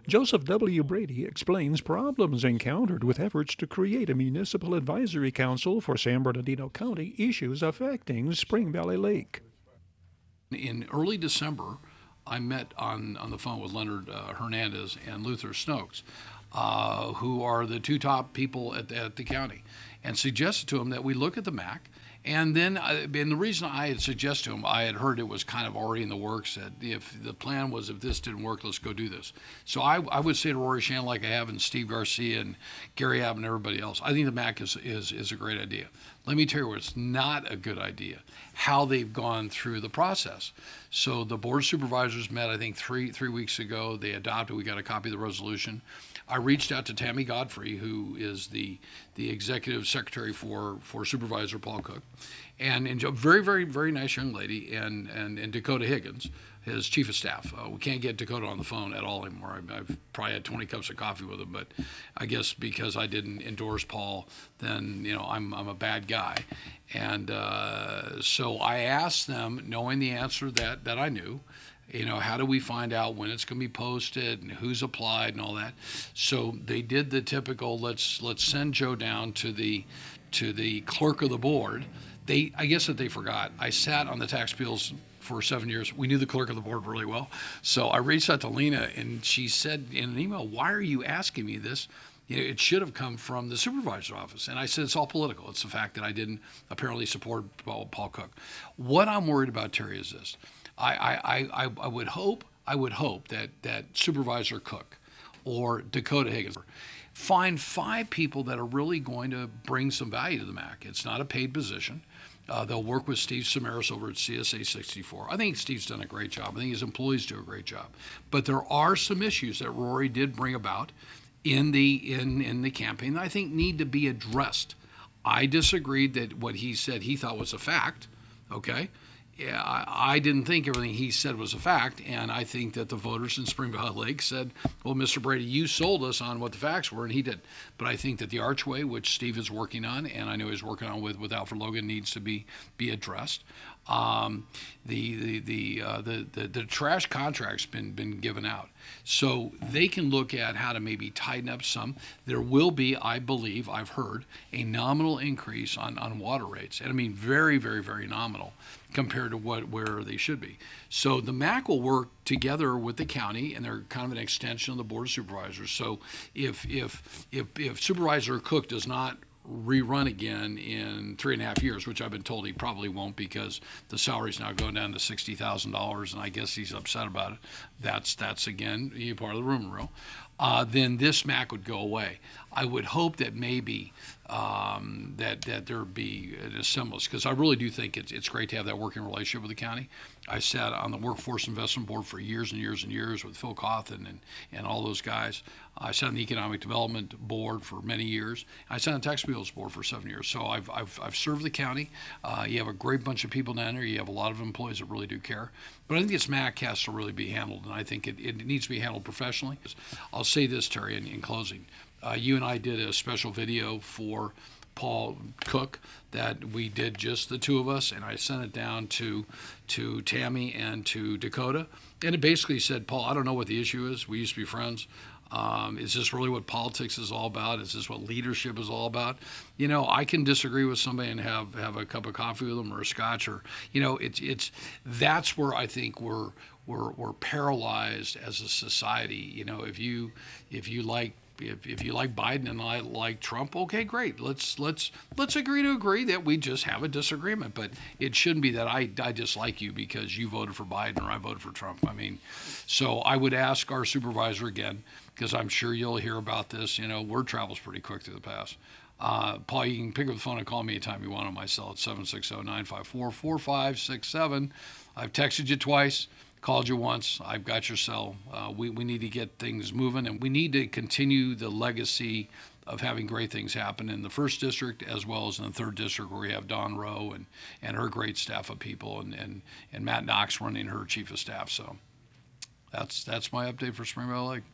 Joseph W. Brady explains problems encountered with efforts to create a Municipal Advisory Council for San Bernardino County issues affecting Spring Valley Lake. In early December, I met on the phone with Leonard Hernandez and Luther Snokes, who are the two top people at the county, and suggested to him that we look at the MAC. And then, and the reason I had suggested to him, I had heard it was kind of already in the works, that if the plan was, if this didn't work, let's go do this. So I would say to Rory Shan, like I have, and Steve Garcia and Gary Abb and everybody else, I think the MAC is a great idea. Let me tell you where it's not a good idea, how they've gone through the process. So the Board of Supervisors met, I think, three weeks ago. They adopted, we got a copy of the resolution. I reached out to Tammy Godfrey, who is the executive secretary for Supervisor Paul Cook, and a very, very, very nice young lady, and Dakota Higgins, his chief of staff. We can't get Dakota on the phone at all anymore. I've probably had 20 cups of coffee with him, but I guess because I didn't endorse Paul, then I'm a bad guy. And so I asked them, knowing the answer that I knew, how do we find out when it's going to be posted and who's applied and all that? So they did the typical, let's send Joe down to the clerk of the board. I guess that they forgot. I sat on the tax appeals for 7 years. We knew the clerk of the board really well. So I reached out to Lena, and she said in an email, "Why are you asking me this? It should have come from the supervisor's office." And I said, it's all political. It's the fact that I didn't apparently support Paul Cook. What I'm worried about, Terry, is this. I would hope that Supervisor Cook or Dakota Higgins find 5 people that are really going to bring some value to the MAC. It's not a paid position. They'll work with Steve Samaras over at CSA 64. I think Steve's done a great job. I think his employees do a great job. But there are some issues that Rory did bring about in the campaign that I think need to be addressed. I disagreed that what he said he thought was a fact, okay? Yeah, I didn't think everything he said was a fact, and I think that the voters in Spring Valley Lake said, well, Mr. Brady, you sold us on what the facts were, and he did. But I think that the archway, which Steve is working on, and I know he's working on with Alfred Logan, needs to be addressed. The trash contract's been given out, so they can look at how to maybe tighten up some. There will be, I believe, I've heard, a nominal increase on water rates, and I mean very, very, very nominal compared to where they should be. So the MAC will work together with the county, and they're kind of an extension of the Board of Supervisors. So if Supervisor Cook does not rerun again in 3.5 years, which I've been told he probably won't because the salary's now going down to $60,000, and I guess he's upset about it. That's again part of the rumor mill. Then this MAC would go away. I would hope that maybe that there be a semblance, because I really do think it's great to have that working relationship with the county. I sat on the Workforce Investment Board for years and years and years with Phil Cawthon and all those guys. I sat on the Economic Development Board for many years. I sat on the Tax Appeals Board for 7 years. So I've served the county. You have a great bunch of people down there. You have a lot of employees that really do care. But I think this MAC has to really be handled, and I think it needs to be handled professionally. I'll say this, Terry, in closing. You and I did a special video for Paul Cook that we did just the two of us, and I sent it down to Tammy and to Dakota, and it basically said, Paul, I don't know what the issue is. We used to be friends. Is this really what politics is all about? Is this what leadership is all about? I can disagree with somebody and have a cup of coffee with them or a scotch, or it's that's where I think we're paralyzed as a society. If you like Biden and I like Trump, okay, great. Let's agree to agree that we just have a disagreement. But it shouldn't be that I dislike you because you voted for Biden or I voted for Trump. I mean, so I would ask our supervisor again, because I'm sure you'll hear about this. Word travels pretty quick through the past. Paul, you can pick up the phone and call me anytime you want on my cell at 760-954-4567. I've texted you twice. Called you once. I've got your cell. We need to get things moving, and we need to continue the legacy of having great things happen in the 1st District as well as in the 3rd District, where we have Dawn Rowe and her great staff of people, and Matt Knox running her chief of staff. So that's my update for Spring Valley Lake.